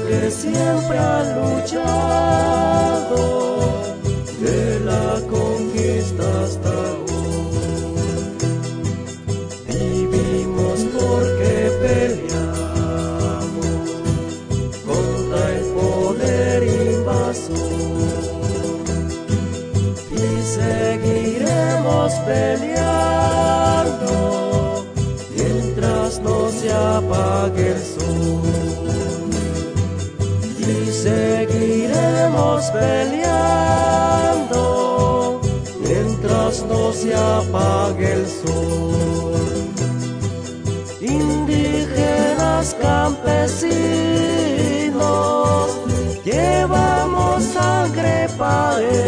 que siempre ha luchado de la conquista hasta hoy. Vivimos porque peleamos contra el poder invasor y seguiremos peleando mientras no se apague el sol. Y seguiremos peleando mientras no se apague el sol. Indígenas, campesinos, llevamos sangre paez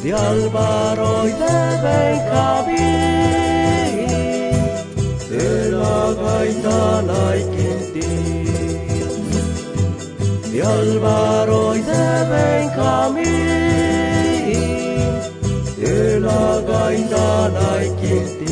de Álvaro y de Benjamín, de la Gaitana y Quintín, de Álvaro y de Benjamín, de la Gaitana y Quintín.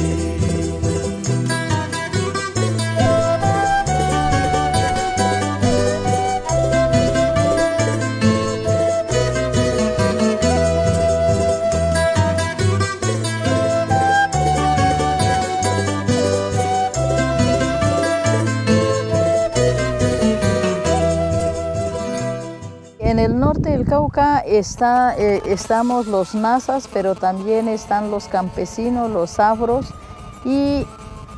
En el norte del Cauca estamos los nazas, pero también están los campesinos, los afros, y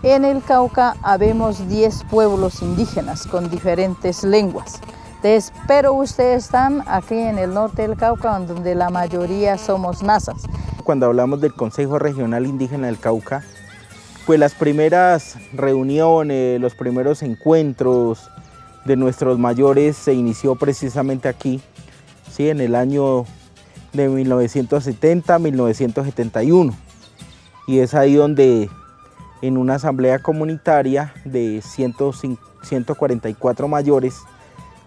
en el Cauca habemos 10 pueblos indígenas con diferentes lenguas. Entonces, pero ustedes están aquí en el norte del Cauca, donde la mayoría somos nazas. Cuando hablamos del Consejo Regional Indígena del Cauca, pues las primeras reuniones, los primeros encuentros de nuestros mayores se inició precisamente aquí, ¿sí? En el año de 1970-1971. Y es ahí donde en una asamblea comunitaria de 144 mayores,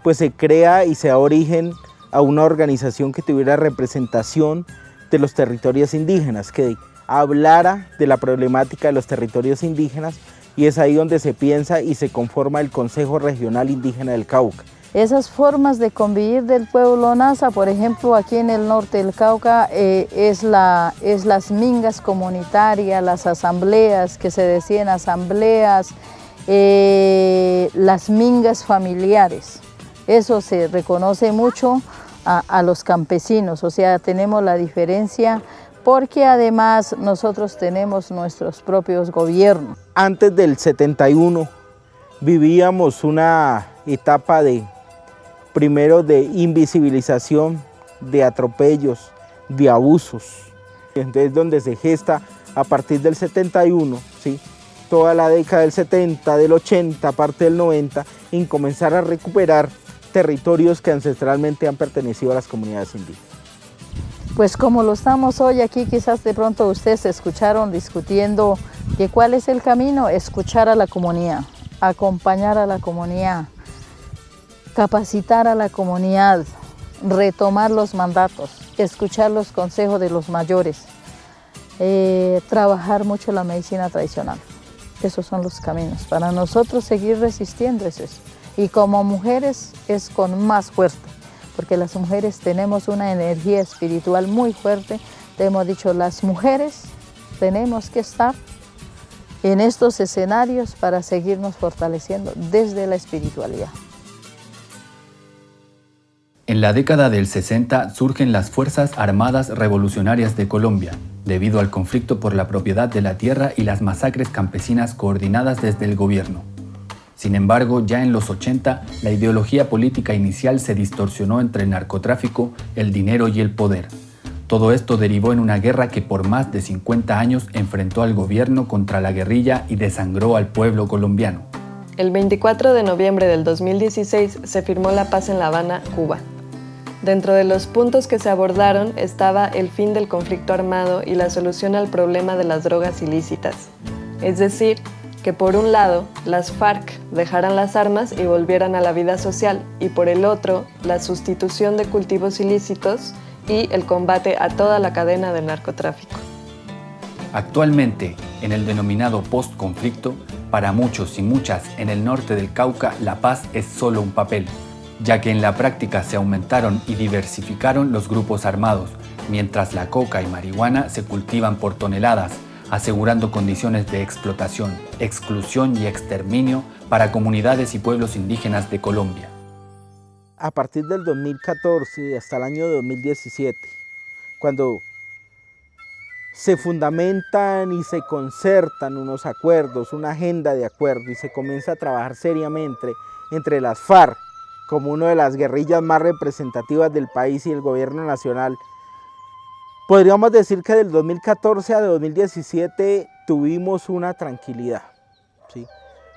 pues se crea y se da origen a una organización que tuviera representación de los territorios indígenas, que hablara de la problemática de los territorios indígenas, y es ahí donde se piensa y se conforma el Consejo Regional Indígena del Cauca. Esas formas de convivir del pueblo nasa, por ejemplo, aquí en el norte del Cauca, es las mingas comunitarias, las asambleas, que se decían asambleas, las mingas familiares. Eso se reconoce mucho a los campesinos, o sea, tenemos la diferencia porque además nosotros tenemos nuestros propios gobiernos. Antes del 71 vivíamos una etapa primero de invisibilización, de atropellos, de abusos. Entonces donde se gesta a partir del 71, ¿sí? Toda la década del 70, del 80, parte del 90, en comenzar a recuperar territorios que ancestralmente han pertenecido a las comunidades indígenas. Pues como lo estamos hoy aquí, quizás de pronto ustedes se escucharon discutiendo que cuál es el camino, escuchar a la comunidad, acompañar a la comunidad, capacitar a la comunidad, retomar los mandatos, escuchar los consejos de los mayores, trabajar mucho la medicina tradicional. Esos son los caminos. Para nosotros seguir resistiendo es eso. Y como mujeres es con más fuerza, porque las mujeres tenemos una energía espiritual muy fuerte. Te hemos dicho, las mujeres tenemos que estar en estos escenarios para seguirnos fortaleciendo desde la espiritualidad. En la década del 60 surgen las Fuerzas Armadas Revolucionarias de Colombia, debido al conflicto por la propiedad de la tierra y las masacres campesinas coordinadas desde el gobierno. Sin embargo, ya en los 80, la ideología política inicial se distorsionó entre el narcotráfico, el dinero y el poder. Todo esto derivó en una guerra que por más de 50 años enfrentó al gobierno contra la guerrilla y desangró al pueblo colombiano. El 24 de noviembre del 2016 se firmó la paz en La Habana, Cuba. Dentro de los puntos que se abordaron estaba el fin del conflicto armado y la solución al problema de las drogas ilícitas. Es decir, que por un lado, las FARC dejaran las armas y volvieran a la vida social, y por el otro, la sustitución de cultivos ilícitos y el combate a toda la cadena del narcotráfico. Actualmente, en el denominado post-conflicto, Para muchos y muchas en el norte del Cauca, la paz es solo un papel, ya que en la práctica se aumentaron y diversificaron los grupos armados, mientras la coca y marihuana se cultivan por toneladas, asegurando condiciones de explotación, exclusión y exterminio para comunidades y pueblos indígenas de Colombia. A partir del 2014 hasta el año 2017, cuando se fundamentan y se concertan unos acuerdos, una agenda de acuerdo y se comienza a trabajar seriamente entre las FARC, como una de las guerrillas más representativas del país y el gobierno nacional, podríamos decir que del 2014 a 2017 tuvimos una tranquilidad, ¿sí?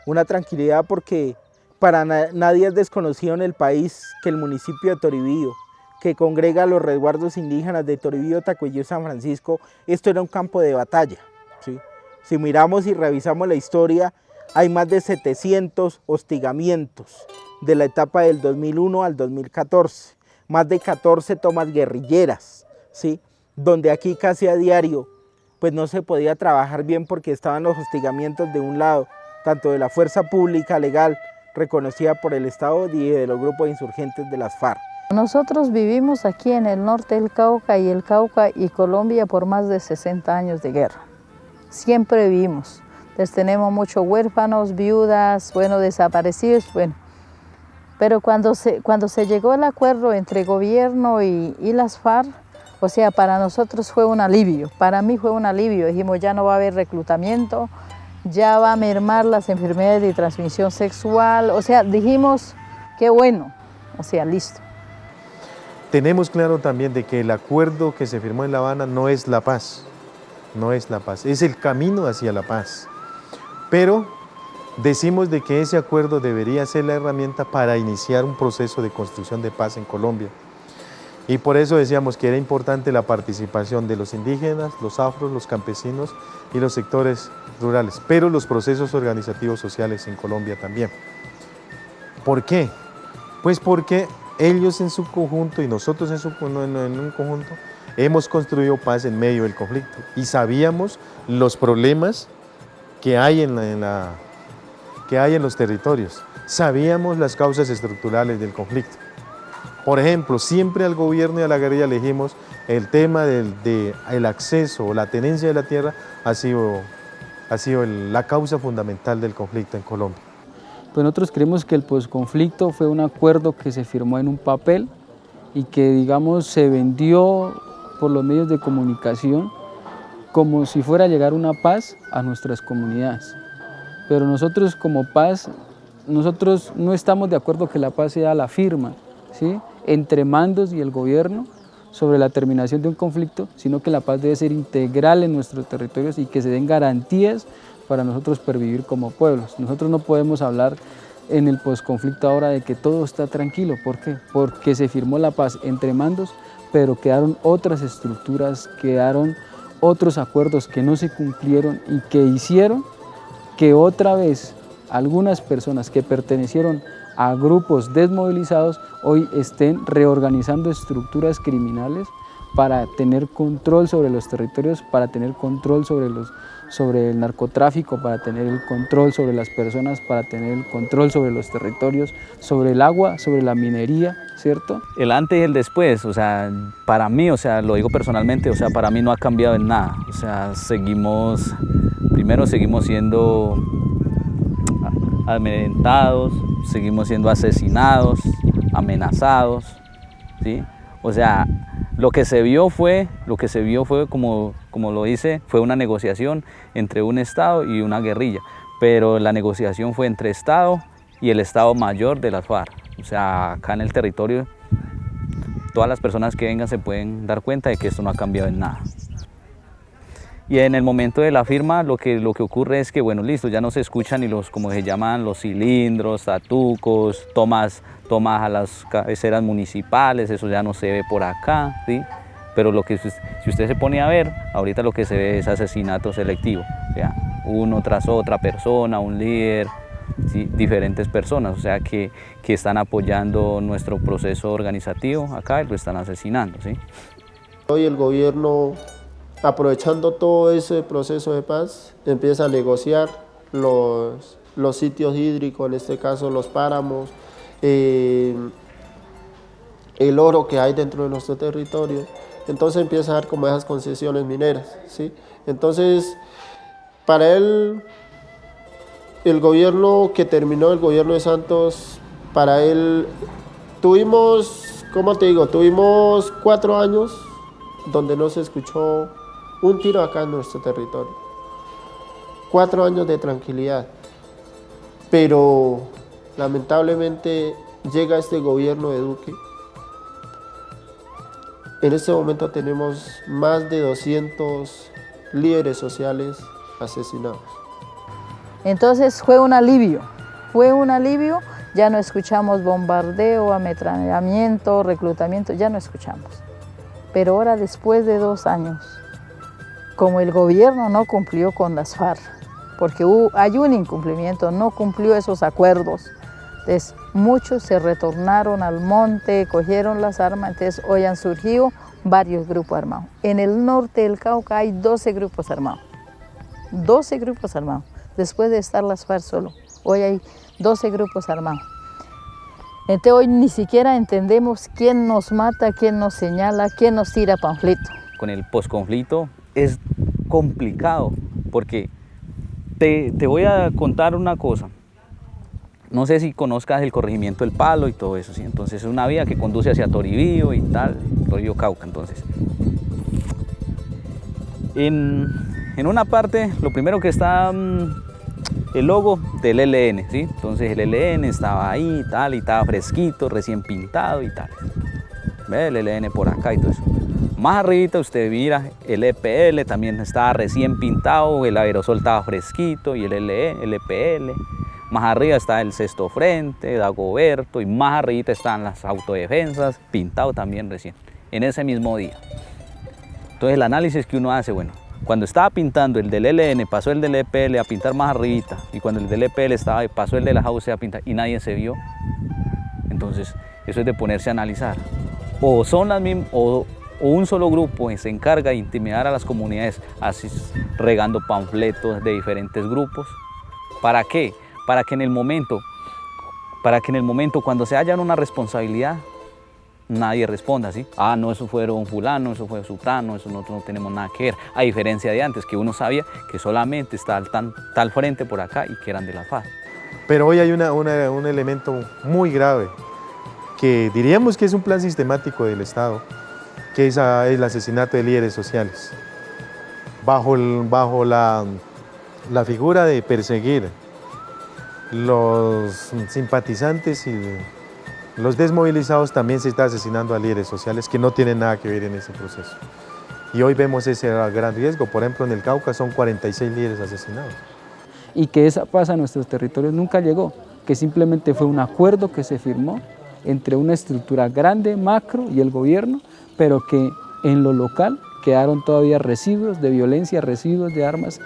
Una tranquilidad porque para nadie es desconocido en el país que el municipio de Toribío, que congrega los resguardos indígenas de Toribío, Tacuelló y San Francisco, esto era un campo de batalla, ¿sí? Si miramos y revisamos la historia, hay más de 700 hostigamientos de la etapa del 2001 al 2014, más de 14 tomas guerrilleras, ¿sí? Donde aquí casi a diario pues no se podía trabajar bien porque estaban los hostigamientos de un lado, tanto de la fuerza pública legal reconocida por el Estado y de los grupos insurgentes de las FARC. Nosotros vivimos aquí en el norte del Cauca y Colombia por más de 60 años de guerra. Siempre vivimos. Entonces tenemos muchos huérfanos, viudas, bueno, desaparecidos, bueno. Pero cuando se llegó el acuerdo entre gobierno y las FARC, o sea, para nosotros fue un alivio, para mí fue un alivio. Dijimos, ya no va a haber reclutamiento, ya va a mermar las enfermedades de transmisión sexual, o sea, dijimos, qué bueno, o sea, listo. Tenemos claro también de que el acuerdo que se firmó en La Habana no es la paz, no es la paz, es el camino hacia la paz. Pero decimos de que ese acuerdo debería ser la herramienta para iniciar un proceso de construcción de paz en Colombia. Y por eso decíamos que era importante la participación de los indígenas, los afros, los campesinos y los sectores rurales, pero los procesos organizativos sociales en Colombia también. ¿Por qué? Pues porque ellos en su conjunto y nosotros en un conjunto hemos construido paz en medio del conflicto y sabíamos los problemas que hay en los territorios, sabíamos las causas estructurales del conflicto. Por ejemplo, siempre al gobierno y a la guerrilla le dijimos el tema del acceso o la tenencia de la tierra ha sido la causa fundamental del conflicto en Colombia. Pues nosotros creemos que el posconflicto fue un acuerdo que se firmó en un papel y que, digamos, se vendió por los medios de comunicación como si fuera a llegar una paz a nuestras comunidades. Pero nosotros como paz, nosotros no estamos de acuerdo que la paz sea la firma, ¿sí?, entre mandos y el gobierno sobre la terminación de un conflicto, sino que la paz debe ser integral en nuestros territorios y que se den garantías para nosotros pervivir como pueblos. Nosotros no podemos hablar en el posconflicto ahora de que todo está tranquilo. ¿Por qué? Porque se firmó la paz entre mandos, pero quedaron otras estructuras, quedaron otros acuerdos que no se cumplieron y que hicieron que otra vez algunas personas que pertenecieron a grupos desmovilizados hoy estén reorganizando estructuras criminales para tener control sobre los territorios, para tener control sobre el narcotráfico, para tener el control sobre las personas, para tener el control sobre los territorios, sobre el agua, sobre la minería, ¿cierto? El antes y el después, o sea, para mí, o sea, lo digo personalmente, o sea, para mí no ha cambiado en nada. O sea, primero seguimos siendo amedrentados, seguimos siendo asesinados, amenazados, ¿sí? O sea, lo que se vio fue como lo dice, fue una negociación entre un Estado y una guerrilla, pero la negociación fue entre Estado y el Estado Mayor de las FARC. O sea, acá en el territorio, todas las personas que vengan se pueden dar cuenta de que esto no ha cambiado en nada. Y en el momento de la firma lo que ocurre es que, bueno, listo, ya no se escuchan ni los, como se llaman, los cilindros, tatucos, tomas a las cabeceras municipales, eso ya no se ve por acá, ¿sí? Pero si usted se pone a ver, ahorita lo que se ve es asesinato selectivo, o sea, uno tras otra persona, un líder, ¿sí? Diferentes personas, o sea, que están apoyando nuestro proceso organizativo acá y lo están asesinando, ¿sí? Hoy el gobierno, aprovechando todo ese proceso de paz, empieza a negociar los sitios hídricos, en este caso los páramos, el oro que hay dentro de nuestro territorio. Entonces empieza a dar como esas concesiones mineras, ¿sí? Entonces, para él, el gobierno que terminó, el gobierno de Santos, para él, tuvimos, ¿cómo te digo? Tuvimos 4 años donde no se escuchó un tiro acá en nuestro territorio. 4 años de tranquilidad. Pero, lamentablemente, llega este gobierno de Duque. En este momento tenemos más de 200 líderes sociales asesinados. Entonces fue un alivio, ya no escuchamos bombardeo, ametrallamiento, reclutamiento, ya no escuchamos. Pero ahora después de 2 años, como el gobierno no cumplió con las FARC, porque hay un incumplimiento, no cumplió esos acuerdos, entonces muchos se retornaron al monte, cogieron las armas, entonces hoy han surgido varios grupos armados. En el norte del Cauca hay 12 grupos armados, 12 grupos armados. Después de estar las FARC solo, hoy hay 12 grupos armados. Entonces hoy ni siquiera entendemos quién nos mata, quién nos señala, quién nos tira panfleto. Con el posconflicto es complicado, porque te voy a contar una cosa. No sé si conozcas el corregimiento El Palo y todo eso, ¿sí? Entonces es una vía que conduce hacia Toribío y tal, Río Cauca. Entonces, en una parte, lo primero que está el logo del ELN, ¿sí? Entonces el ELN estaba ahí y tal, y estaba fresquito, recién pintado y tal. ¿Ve? El ELN por acá y todo eso. Más arribita usted mira el EPL, también estaba recién pintado, el aerosol estaba fresquito y el EPL. Más arriba está el Sexto Frente, Dagoberto, y más arribita están las autodefensas, pintado también recién, en ese mismo día. Entonces el análisis que uno hace, bueno, cuando estaba pintando el del ELN, pasó el del EPL a pintar más arribita, y cuando el del EPL estaba, pasó el de la JAUC a pintar, y nadie se vio. Entonces, eso es de ponerse a analizar. O son las mismas, o un solo grupo se encarga de intimidar a las comunidades, así regando panfletos de diferentes grupos. ¿Para qué? Para que en el momento cuando se haya una responsabilidad, nadie responda, ¿sí? Ah, no, eso fueron fulano, eso fue sutano, eso nosotros no tenemos nada que ver. A diferencia de antes, que uno sabía que solamente está tal frente por acá y que eran de la FARC. Pero hoy hay un elemento muy grave, que diríamos que es un plan sistemático del Estado, que es el asesinato de líderes sociales. Bajo la figura de perseguir los simpatizantes y los desmovilizados, también se está asesinando a líderes sociales que no tienen nada que ver en ese proceso. Y hoy vemos ese gran riesgo. Por ejemplo, en el Cauca son 46 líderes asesinados. Y que esa paz a nuestros territorios nunca llegó, que simplemente fue un acuerdo que se firmó entre una estructura grande, macro, y el gobierno, pero que en lo local quedaron todavía residuos de violencia, residuos de armas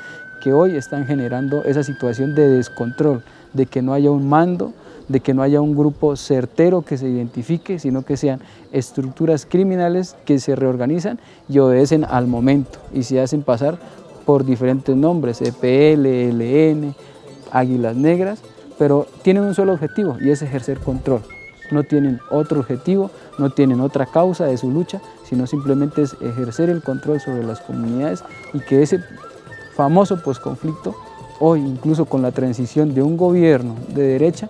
que hoy están generando esa situación de descontrol, de que no haya un mando, de que no haya un grupo certero que se identifique, sino que sean estructuras criminales que se reorganizan y obedecen al momento y se hacen pasar por diferentes nombres, EPL, ELN, Águilas Negras, pero tienen un solo objetivo y es ejercer control. No tienen otro objetivo, no tienen otra causa de su lucha, sino simplemente es ejercer el control sobre las comunidades y que ese famoso posconflicto, hoy incluso con la transición de un gobierno de derecha,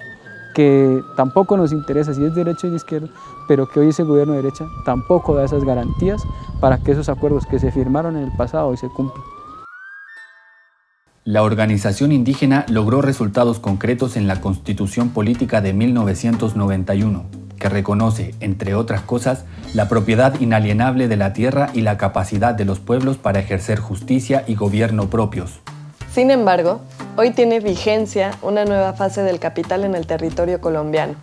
que tampoco nos interesa si es derecha o de izquierda, pero que hoy ese gobierno de derecha tampoco da esas garantías para que esos acuerdos que se firmaron en el pasado hoy se cumplan. La organización indígena logró resultados concretos en la Constitución Política de 1991, que reconoce, entre otras cosas, la propiedad inalienable de la tierra y la capacidad de los pueblos para ejercer justicia y gobierno propios. Sin embargo, hoy tiene vigencia una nueva fase del capital en el territorio colombiano.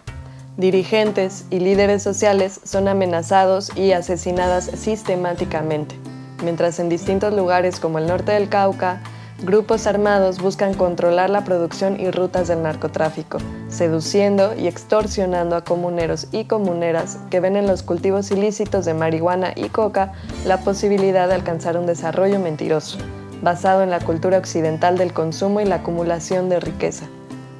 Dirigentes y líderes sociales son amenazados y asesinadas sistemáticamente, mientras en distintos lugares como el norte del Cauca, grupos armados buscan controlar la producción y rutas del narcotráfico, seduciendo y extorsionando a comuneros y comuneras que ven en los cultivos ilícitos de marihuana y coca la posibilidad de alcanzar un desarrollo mentiroso, basado en la cultura occidental del consumo y la acumulación de riqueza.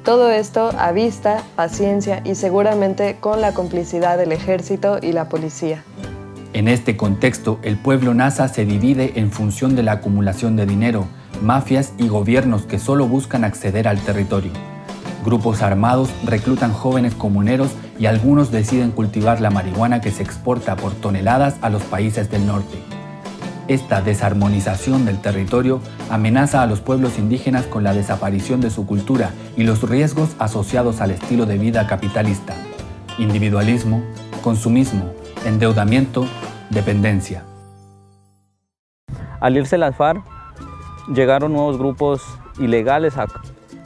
Todo esto a vista, paciencia y seguramente con la complicidad del ejército y la policía. En este contexto, el pueblo nasa se divide en función de la acumulación de dinero, mafias y gobiernos que solo buscan acceder al territorio. Grupos armados reclutan jóvenes comuneros y algunos deciden cultivar la marihuana que se exporta por toneladas a los países del norte. Esta desarmonización del territorio amenaza a los pueblos indígenas con la desaparición de su cultura y los riesgos asociados al estilo de vida capitalista: individualismo, consumismo, endeudamiento, dependencia. Al irse las FARC, llegaron nuevos grupos ilegales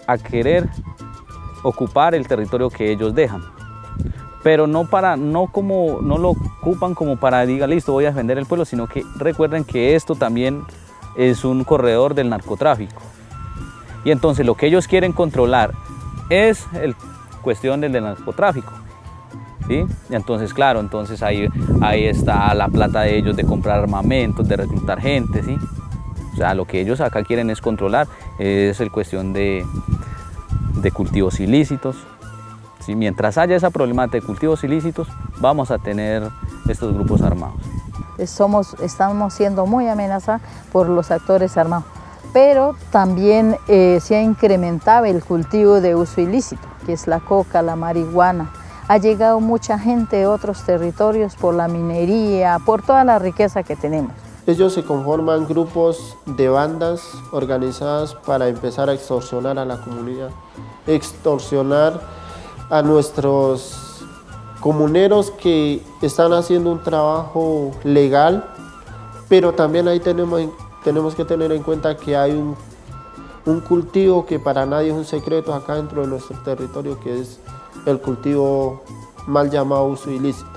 a querer ocupar el territorio que ellos dejan, pero no lo ocupan como para diga listo, voy a defender el pueblo, sino que recuerden que esto también es un corredor del narcotráfico, y entonces lo que ellos quieren controlar es la cuestión del narcotráfico, ¿sí? Y entonces claro, entonces ahí está la plata de ellos de comprar armamentos, de reclutar gente, ¿sí? O sea, lo que ellos acá quieren es controlar, es la cuestión de cultivos ilícitos. ¿Sí? Mientras haya esa problemática de cultivos ilícitos, vamos a tener estos grupos armados. Estamos siendo muy amenazados por los actores armados, pero también se ha incrementado el cultivo de uso ilícito, que es la coca, la marihuana. Ha llegado mucha gente de otros territorios por la minería, por toda la riqueza que tenemos. Ellos se conforman grupos de bandas organizadas para empezar a extorsionar a la comunidad, extorsionar a nuestros comuneros que están haciendo un trabajo legal, pero también ahí tenemos que tener en cuenta que hay un cultivo que para nadie es un secreto acá dentro de nuestro territorio, que es el cultivo mal llamado uso ilícito,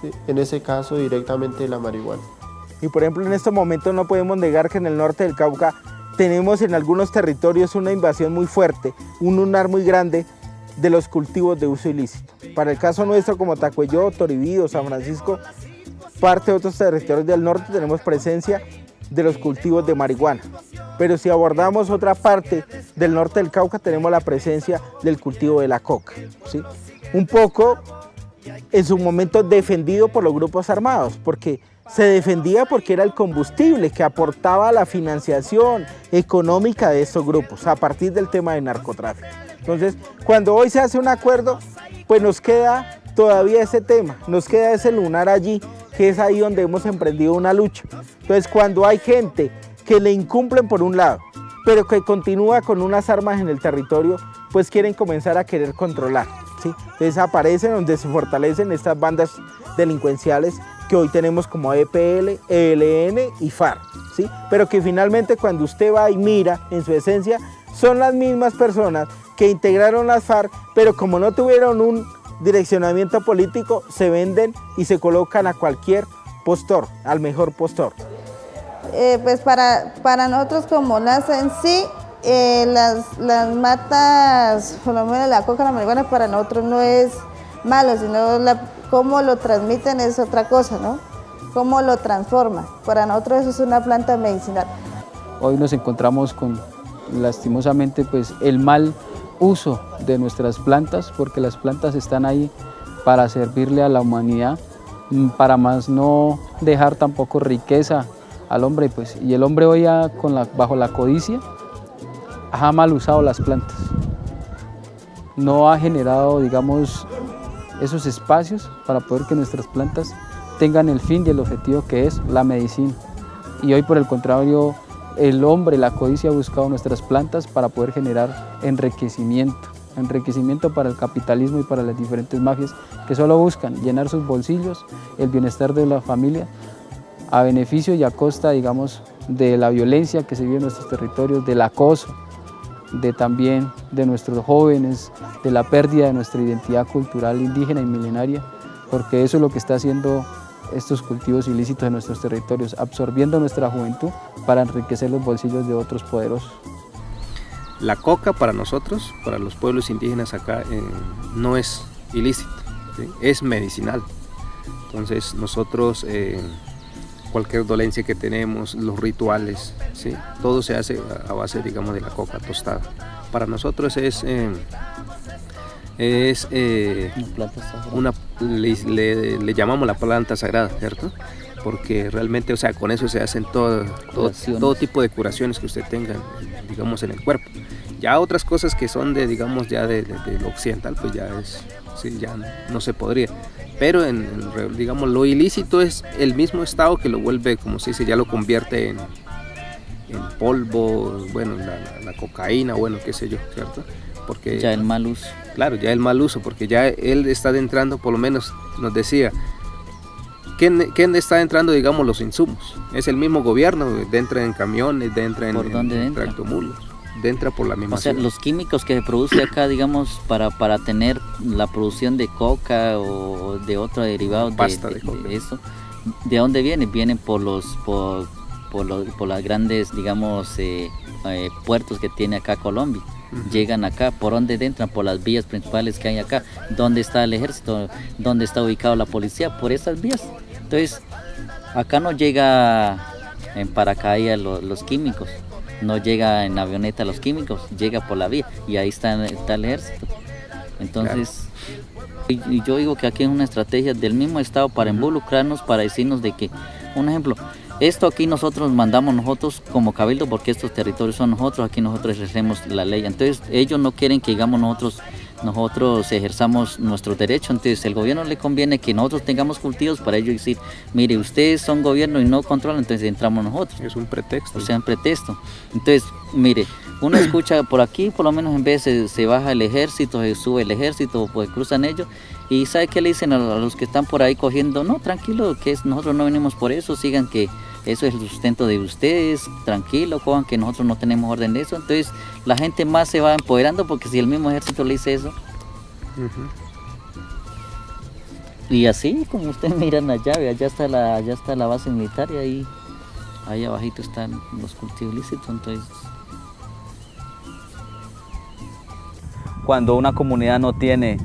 ¿sí? En ese caso directamente la marihuana. Y por ejemplo, en estos momentos no podemos negar que en el norte del Cauca tenemos en algunos territorios una invasión muy fuerte, un lunar muy grande de los cultivos de uso ilícito. Para el caso nuestro, como Tacuelló, Toribío, San Francisco, parte de otros territorios del norte, tenemos presencia de los cultivos de marihuana. Pero si abordamos otra parte del norte del Cauca, tenemos la presencia del cultivo de la coca, ¿sí? Un poco, en su momento, defendido por los grupos armados, porque se defendía porque era el combustible que aportaba la financiación económica de estos grupos a partir del tema del narcotráfico. Entonces, cuando hoy se hace un acuerdo, pues nos queda todavía ese tema, nos queda ese lunar allí, que es ahí donde hemos emprendido una lucha. Entonces, cuando hay gente que le incumplen por un lado, pero que continúa con unas armas en el territorio, pues quieren comenzar a querer controlar, ¿sí? Entonces aparecen donde se fortalecen estas bandas delincuenciales que hoy tenemos como EPL, ELN y FARC, ¿sí? Pero que finalmente cuando usted va y mira, en su esencia, son las mismas personas que integraron las FARC, pero como no tuvieron un direccionamiento político, se venden y se colocan a cualquier postor, al mejor postor. Pues para nosotros como NASA en sí, las matas, por lo menos la coca, la marihuana, para nosotros no es malo, sino cómo lo transmiten es otra cosa, ¿no? Cómo lo transforman. Para nosotros eso es una planta medicinal. Hoy nos encontramos con, lastimosamente, pues el mal uso de nuestras plantas, porque las plantas están ahí para servirle a la humanidad, para más no dejar tampoco riqueza al hombre, pues, y el hombre hoy bajo la codicia ha mal usado las plantas, no ha generado, digamos, esos espacios para poder que nuestras plantas tengan el fin y el objetivo que es la medicina. Y hoy, por el contrario, el hombre, la codicia, ha buscado nuestras plantas para poder generar enriquecimiento para el capitalismo y para las diferentes mafias que solo buscan llenar sus bolsillos, el bienestar de la familia, a beneficio y a costa, digamos, de la violencia que se vive en nuestros territorios, del acoso, también de nuestros jóvenes, de la pérdida de nuestra identidad cultural indígena y milenaria, porque eso es lo que está haciendo estos cultivos ilícitos en nuestros territorios, absorbiendo nuestra juventud para enriquecer los bolsillos de otros poderosos. La coca para nosotros, para los pueblos indígenas acá, no es ilícito, ¿sí? Es medicinal. Entonces nosotros cualquier dolencia que tenemos, los rituales, ¿sí? Todo se hace a base, digamos, de la coca tostada. Para nosotros le llamamos la planta sagrada, ¿cierto? Porque realmente, o sea, con eso se hacen todo tipo de curaciones que usted tenga, digamos, en el cuerpo. Ya otras cosas que son digamos, ya de lo occidental, pues ya ya no se podría. Pero digamos, lo ilícito es el mismo estado que lo vuelve, como se dice, ya lo convierte en polvo, bueno, la cocaína, bueno, qué sé yo, ¿cierto? Porque ya el mal uso. Claro, ya el mal uso, porque ya él está entrando, por lo menos nos decía, ¿quién está entrando, digamos, los insumos? Es el mismo gobierno, entra en camiones, entra en tractomulos, entra por la misma O sea, ciudad. los químicos que se produce acá, digamos, para tener la producción de coca o de otro derivado de coca. Eso, ¿de dónde vienen? Vienen por las grandes, digamos, puertos que tiene acá Colombia. Llegan acá, ¿por dónde entran? Por las vías principales que hay acá. ¿Dónde está el ejército? ¿Dónde está ubicado la policía? Por esas vías. Entonces, acá no llega en paracaídas los químicos, no llega en avioneta los químicos, llega por la vía y ahí está el ejército. Entonces, claro. Y yo digo que aquí es una estrategia del mismo Estado para involucrarnos, para decirnos de que, un ejemplo, esto aquí nosotros mandamos nosotros como cabildo porque estos territorios son nosotros, aquí nosotros ejercemos la ley. Entonces ellos no quieren que digamos nosotros ejerzamos nuestros derechos, entonces el gobierno le conviene que nosotros tengamos cultivos para ellos decir, mire, ustedes son gobierno y no controlan, entonces entramos nosotros. Es un pretexto. O sea, un pretexto. Entonces, mire, uno escucha por aquí, por lo menos en vez se baja el ejército, se sube el ejército, pues cruzan ellos, y ¿sabe qué le dicen a los que están por ahí cogiendo? No, tranquilo, nosotros no venimos por eso, sigan que eso es el sustento de ustedes, tranquilo, cojan que nosotros no tenemos orden de eso. Entonces la gente más se va empoderando porque si el mismo ejército le dice eso. Y así como ustedes miran allá, allá está la base militar y ahí abajito están los cultivos ilícitos. Entonces, cuando una comunidad no tiene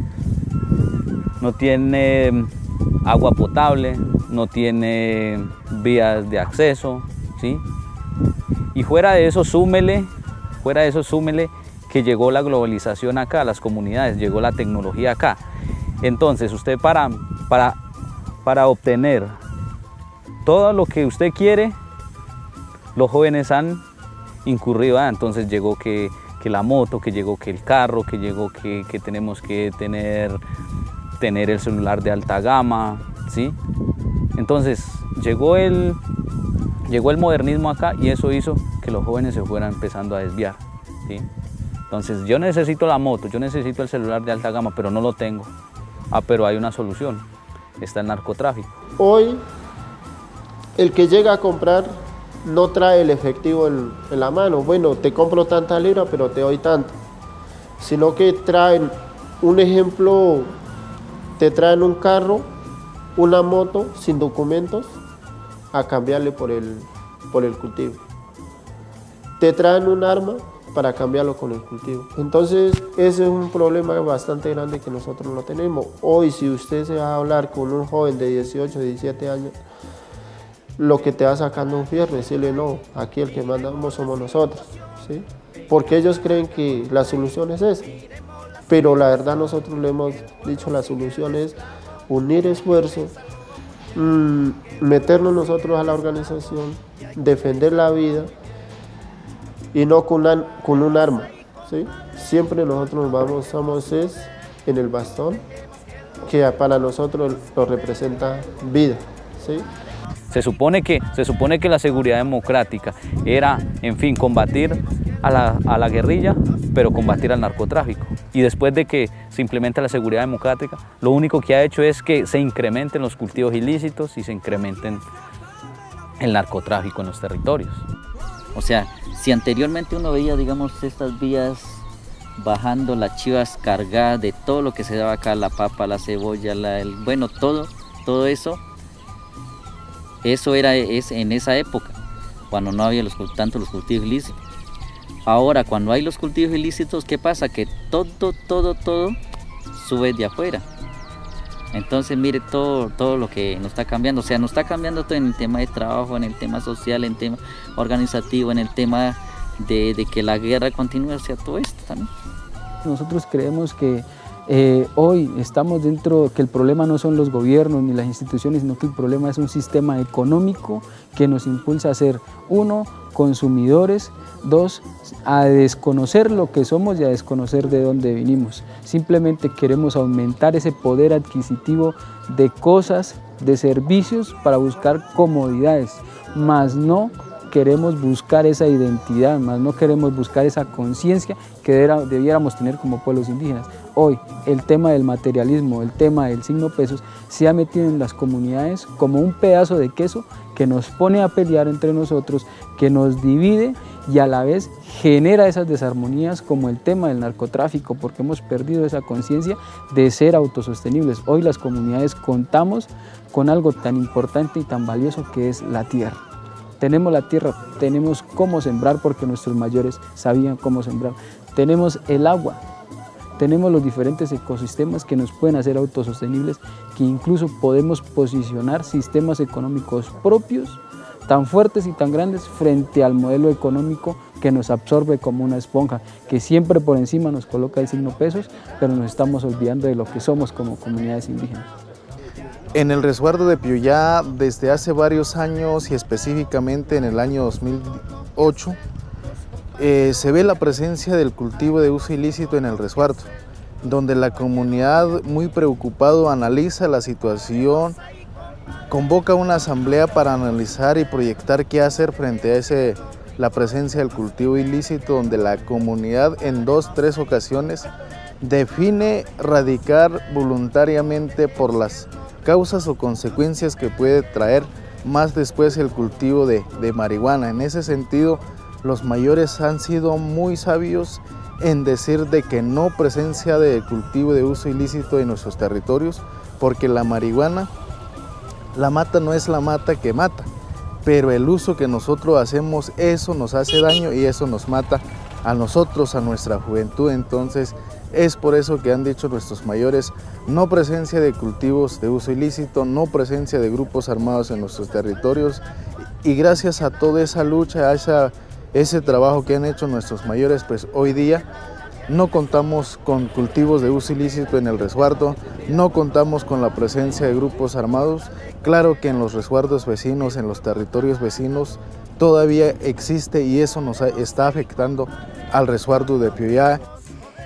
agua potable, no tiene vías de acceso, ¿sí? Y fuera de eso súmele que llegó la globalización acá a las comunidades, llegó la tecnología acá. Entonces usted para obtener todo lo que usted quiere, los jóvenes han incurrido, entonces llegó que la moto, que llegó que el carro, que llegó que tenemos que tener el celular de alta gama, ¿sí? Entonces llegó el modernismo acá y eso hizo que los jóvenes se fueran empezando a desviar, ¿sí? Entonces yo necesito la moto, yo necesito el celular de alta gama, pero no lo tengo. Pero hay una solución, está el narcotráfico. Hoy el que llega a comprar no trae el efectivo en la mano. Bueno, te compro tanta libra, pero te doy tanto. Sino que traen, un ejemplo, te traen un carro, una moto sin documentos a cambiarle por el cultivo. Te traen un arma para cambiarlo con el cultivo. Entonces, ese es un problema bastante grande que nosotros no tenemos. Hoy, si usted se va a hablar con un joven de 18, 17 años, lo que te va sacando un fierro, decirle no, aquí el que mandamos somos nosotros, ¿sí? Porque ellos creen que la solución es esa. Pero la verdad nosotros le hemos dicho, la solución es unir esfuerzos, meternos nosotros a la organización, defender la vida y no con un arma, ¿sí? Siempre nosotros vamos en el bastón, que para nosotros lo representa vida, ¿sí? Se supone que la seguridad democrática era, en fin, combatir a la guerrilla, pero combatir al narcotráfico. Y después de que se implementa la seguridad democrática, lo único que ha hecho es que se incrementen los cultivos ilícitos y se incrementen el narcotráfico en los territorios. O sea, si anteriormente uno veía, digamos, estas vías bajando, las chivas cargadas de todo lo que se daba acá, la papa, la cebolla, bueno, todo eso era en esa época, cuando no había tanto los cultivos ilícitos. Ahora, cuando hay los cultivos ilícitos, ¿qué pasa? Que todo sube de afuera. Entonces mire todo lo que nos está cambiando, o sea, nos está cambiando todo en el tema de trabajo, en el tema social, en el tema organizativo, en el tema de que la guerra continúe, o sea, todo esto también. Nosotros creemos que hoy estamos dentro, que el problema no son los gobiernos ni las instituciones, sino que el problema es un sistema económico que nos impulsa a ser, uno, consumidores, dos, a desconocer lo que somos y a desconocer de dónde vinimos. Simplemente queremos aumentar ese poder adquisitivo de cosas, de servicios para buscar comodidades, más no queremos buscar esa identidad, más no queremos buscar esa conciencia que debiéramos tener como pueblos indígenas. Hoy el tema del materialismo, el tema del signo pesos se ha metido en las comunidades como un pedazo de queso que nos pone a pelear entre nosotros, que nos divide y a la vez genera esas desarmonías como el tema del narcotráfico, porque hemos perdido esa conciencia de ser autosostenibles. Hoy las comunidades contamos con algo tan importante y tan valioso que es la tierra. Tenemos la tierra, tenemos cómo sembrar porque nuestros mayores sabían cómo sembrar. Tenemos el agua, tenemos los diferentes ecosistemas que nos pueden hacer autosostenibles, que incluso podemos posicionar sistemas económicos propios tan fuertes y tan grandes frente al modelo económico que nos absorbe como una esponja, que siempre por encima nos coloca el signo pesos, pero nos estamos olvidando de lo que somos como comunidades indígenas. En el resguardo de Piuyá, desde hace varios años y específicamente en el año 2008, se ve la presencia del cultivo de uso ilícito en el resguardo, donde la comunidad, muy preocupado, analiza la situación, convoca una asamblea para analizar y proyectar qué hacer frente a la presencia del cultivo ilícito, donde la comunidad en 2-3 ocasiones define radicar voluntariamente por las causas o consecuencias que puede traer más después el cultivo de marihuana. En ese sentido, los mayores han sido muy sabios en decir de que no presencia de cultivo de uso ilícito en nuestros territorios, porque la marihuana, la mata no es la mata que mata, pero el uso que nosotros hacemos, eso nos hace daño y eso nos mata a nosotros, a nuestra juventud. Entonces, es por eso que han dicho nuestros mayores, no presencia de cultivos de uso ilícito, no presencia de grupos armados en nuestros territorios, y gracias a toda esa lucha, a ese trabajo que han hecho nuestros mayores, pues hoy día no contamos con cultivos de uso ilícito en el resguardo, no contamos con la presencia de grupos armados. Claro que en los resguardos vecinos, en los territorios vecinos, todavía existe y eso nos está afectando al resguardo de Piuyá.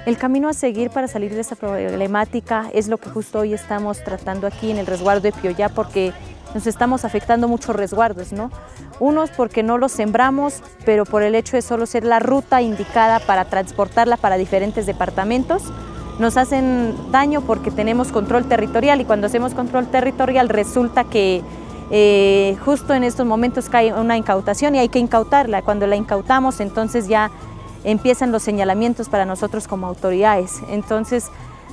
El camino a seguir para salir de esta problemática es lo que justo hoy estamos tratando aquí en el resguardo de Piuyá, porque nos estamos afectando muchos resguardos, ¿no? Unos porque no los sembramos, pero por el hecho de solo ser la ruta indicada para transportarla para diferentes departamentos, nos hacen daño porque tenemos control territorial, y cuando hacemos control territorial resulta que justo en estos momentos cae una incautación y hay que incautarla. Cuando la incautamos, entonces ya empiezan los señalamientos para nosotros como autoridades. Entonces,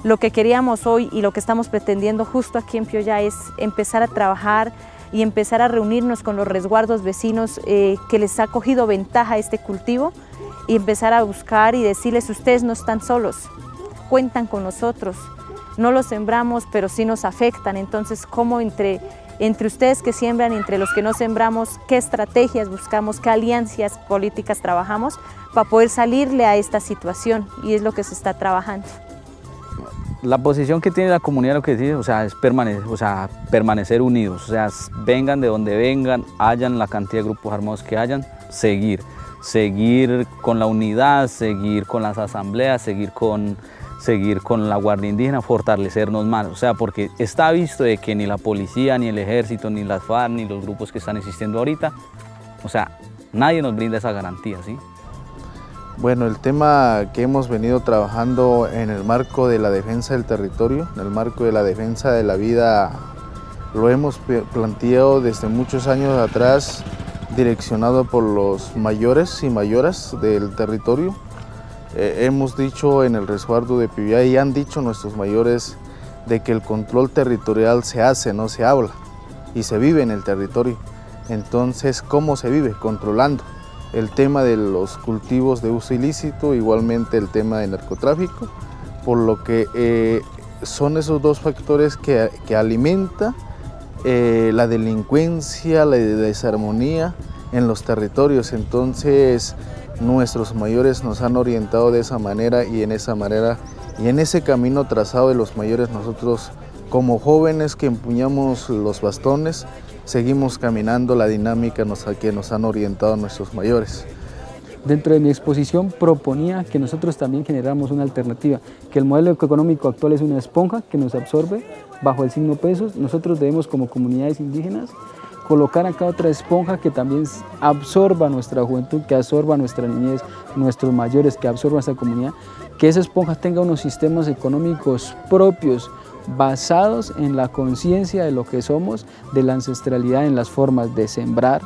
lo que queríamos hoy y lo que estamos pretendiendo justo aquí en Piuyá es empezar a trabajar y empezar a reunirnos con los resguardos vecinos que les ha cogido ventaja este cultivo, y empezar a buscar y decirles: ustedes no están solos, cuentan con nosotros, no los sembramos pero sí nos afectan. Entonces, ¿cómo entre ustedes que siembran y entre los que no sembramos, qué estrategias buscamos, qué alianzas políticas trabajamos para poder salirle a esta situación? Y es lo que se está trabajando. La posición que tiene la comunidad, lo que dice, es permanecer unidos, vengan de donde vengan, hayan la cantidad de grupos armados que hayan, seguir con la unidad, seguir con las asambleas, seguir con la Guardia Indígena, fortalecernos más, porque está visto de que ni la policía, ni el ejército, ni las FARC, ni los grupos que están existiendo ahorita, nadie nos brinda esa garantía, ¿sí? Bueno, el tema que hemos venido trabajando en el marco de la defensa del territorio, en el marco de la defensa de la vida, lo hemos planteado desde muchos años atrás, direccionado por los mayores y mayoras del territorio. Hemos dicho en el resguardo de Piuyá, y han dicho nuestros mayores, de que el control territorial se hace, no se habla, y se vive en el territorio. Entonces, ¿cómo se vive? Controlando el tema de los cultivos de uso ilícito, igualmente el tema de narcotráfico, por lo que son esos dos factores que alimentan la delincuencia, la desarmonía en los territorios. Entonces nuestros mayores nos han orientado de esa manera y en ese camino trazado de los mayores, nosotros como jóvenes que empuñamos los bastones seguimos caminando la dinámica que nos han orientado nuestros mayores. Dentro de mi exposición proponía que nosotros también generáramos una alternativa, que el modelo económico actual es una esponja que nos absorbe bajo el signo pesos. Nosotros debemos, como comunidades indígenas, colocar acá otra esponja que también absorba nuestra juventud, que absorba nuestra niñez, nuestros mayores, que absorba esta comunidad, que esa esponja tenga unos sistemas económicos propios, basados en la conciencia de lo que somos, de la ancestralidad, en las formas de sembrar,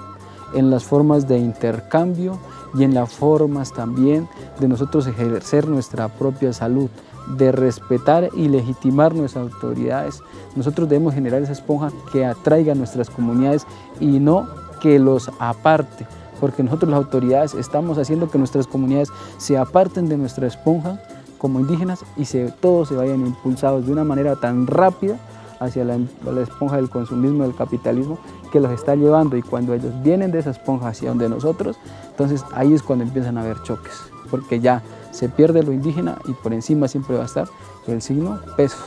en las formas de intercambio y en las formas también de nosotros ejercer nuestra propia salud, de respetar y legitimar nuestras autoridades. Nosotros debemos generar esa esponja que atraiga a nuestras comunidades y no que los aparte, porque nosotros las autoridades estamos haciendo que nuestras comunidades se aparten de nuestra esponja como indígenas y todos se vayan impulsados de una manera tan rápida hacia la esponja del consumismo, del capitalismo, que los está llevando, y cuando ellos vienen de esa esponja hacia donde nosotros, entonces ahí es cuando empiezan a haber choques, porque ya se pierde lo indígena y por encima siempre va a estar el signo pesos.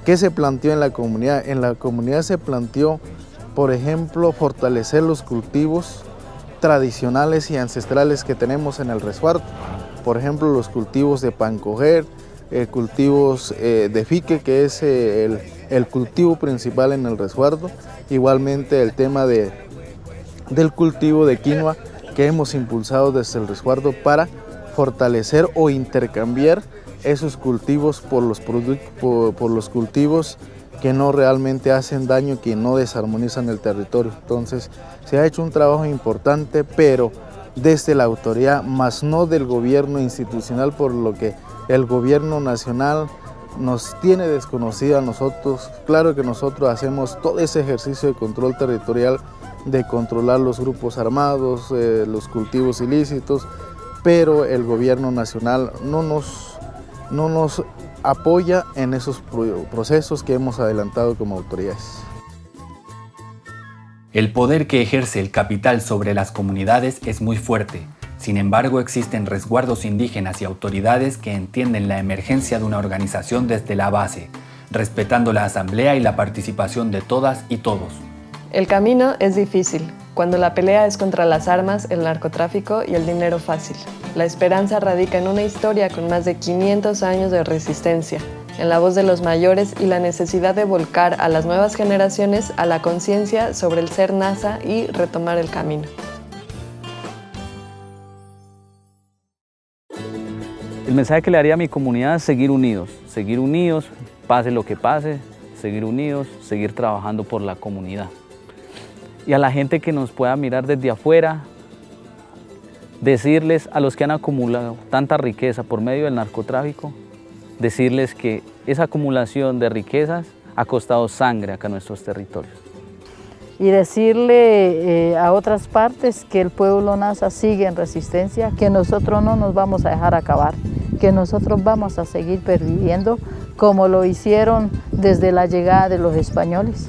¿Qué se planteó en la comunidad? En la comunidad se planteó, por ejemplo, fortalecer los cultivos tradicionales y ancestrales que tenemos en el resguardo. Por ejemplo, los cultivos de pancoger, cultivos de fique, que es el cultivo principal en el resguardo. Igualmente el tema del cultivo de quinoa, que hemos impulsado desde el resguardo para fortalecer o intercambiar esos cultivos por los cultivos que no realmente hacen daño, que no desarmonizan el territorio. Entonces se ha hecho un trabajo importante, pero desde la autoridad, más no del gobierno institucional, por lo que el gobierno nacional nos tiene desconocido a nosotros. Claro que nosotros hacemos todo ese ejercicio de control territorial, de controlar los grupos armados, los cultivos ilícitos, pero el gobierno nacional no nos apoya en esos procesos que hemos adelantado como autoridades. El poder que ejerce el capital sobre las comunidades es muy fuerte. Sin embargo, existen resguardos indígenas y autoridades que entienden la emergencia de una organización desde la base, respetando la asamblea y la participación de todas y todos. El camino es difícil, cuando la pelea es contra las armas, el narcotráfico y el dinero fácil. La esperanza radica en una historia con más de 500 años de resistencia, en la voz de los mayores y la necesidad de volcar a las nuevas generaciones a la conciencia sobre el ser nasa y retomar el camino. El mensaje que le haría a mi comunidad es seguir unidos, pase lo que pase, seguir unidos, seguir trabajando por la comunidad. Y a la gente que nos pueda mirar desde afuera, decirles a los que han acumulado tanta riqueza por medio del narcotráfico, decirles que esa acumulación de riquezas ha costado sangre acá en nuestros territorios. Y decirle a otras partes que el pueblo nasa sigue en resistencia, que nosotros no nos vamos a dejar acabar, que nosotros vamos a seguir perviviendo como lo hicieron desde la llegada de los españoles.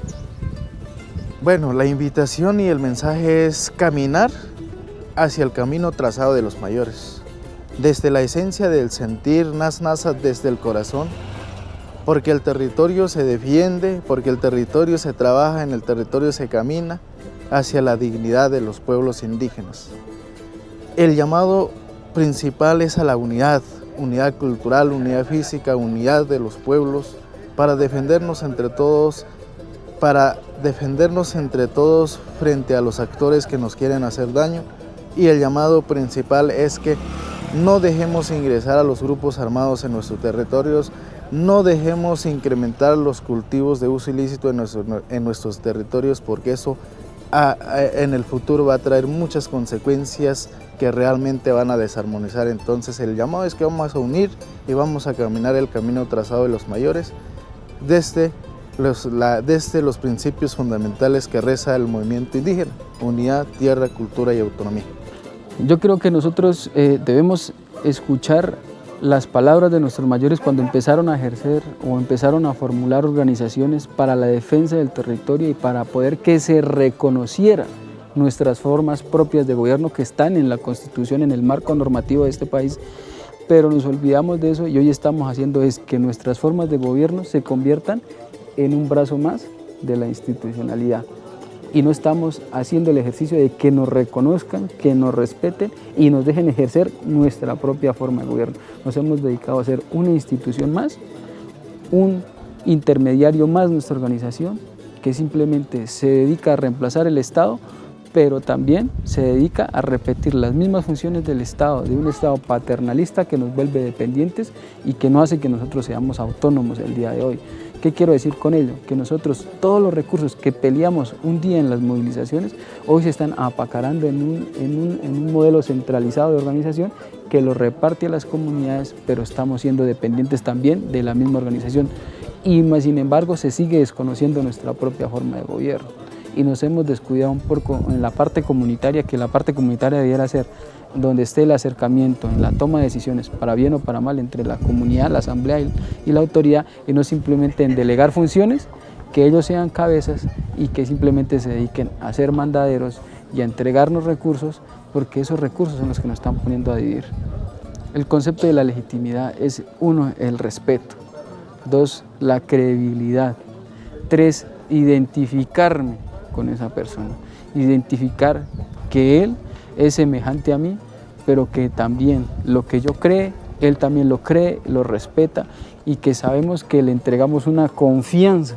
Bueno, la invitación y el mensaje es caminar hacia el camino trazado de los mayores, desde la esencia del sentir, nasa desde el corazón, porque el territorio se defiende, porque el territorio se trabaja, en el territorio se camina hacia la dignidad de los pueblos indígenas. El llamado principal es a la unidad cultural, unidad física, unidad de los pueblos, para defendernos entre todos, frente a los actores que nos quieren hacer daño. Y el llamado principal es que no dejemos ingresar a los grupos armados en nuestros territorios, no dejemos incrementar los cultivos de uso ilícito en nuestros territorios, porque eso en el futuro va a traer muchas consecuencias que realmente van a desarmonizar. Entonces el llamado es que vamos a unir y vamos a caminar el camino trazado de los mayores desde los principios fundamentales que reza el movimiento indígena: unidad, tierra, cultura y autonomía. Yo creo que nosotros debemos escuchar las palabras de nuestros mayores cuando empezaron a ejercer o empezaron a formular organizaciones para la defensa del territorio y para poder que se reconociera nuestras formas propias de gobierno que están en la Constitución, en el marco normativo de este país, pero nos olvidamos de eso y hoy estamos haciendo es que nuestras formas de gobierno se conviertan en un brazo más de la institucionalidad. Y no estamos haciendo el ejercicio de que nos reconozcan, que nos respeten y nos dejen ejercer nuestra propia forma de gobierno. Nos hemos dedicado a ser una institución más, un intermediario más de nuestra organización, que simplemente se dedica a reemplazar el Estado, pero también se dedica a repetir las mismas funciones del Estado, de un Estado paternalista que nos vuelve dependientes y que no hace que nosotros seamos autónomos el día de hoy. ¿Qué quiero decir con ello? Que nosotros todos los recursos que peleamos un día en las movilizaciones, hoy se están apacarando en un modelo centralizado de organización que lo reparte a las comunidades, pero estamos siendo dependientes también de la misma organización. Y sin embargo se sigue desconociendo nuestra propia forma de gobierno. Y nos hemos descuidado un poco en la parte comunitaria, que la parte comunitaria debiera ser donde esté el acercamiento en la toma de decisiones para bien o para mal entre la comunidad, la asamblea y la autoridad, y no simplemente en delegar funciones, que ellos sean cabezas y que simplemente se dediquen a ser mandaderos y a entregarnos recursos, porque esos recursos son los que nos están poniendo a dividir. El concepto de la legitimidad es 1, el respeto, 2, la credibilidad, 3, identificarme con esa persona, identificar que él es semejante a mí, pero que también lo que yo cree, él también lo cree, lo respeta y que sabemos que le entregamos una confianza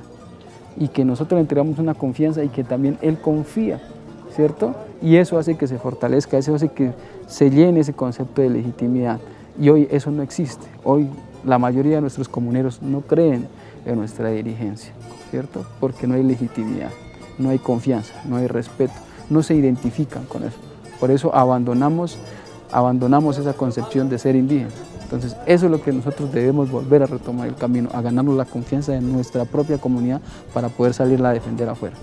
y que nosotros le entregamos una confianza y que también él confía, ¿cierto? Y eso hace que se fortalezca, eso hace que se llene ese concepto de legitimidad. Y hoy eso no existe, hoy la mayoría de nuestros comuneros no creen en nuestra dirigencia, ¿cierto? Porque no hay legitimidad, no hay confianza, no hay respeto, no se identifican con eso. Por eso abandonamos esa concepción de ser indígena. Entonces eso es lo que nosotros debemos volver a retomar el camino, a ganarnos la confianza de nuestra propia comunidad para poder salirla a defender afuera.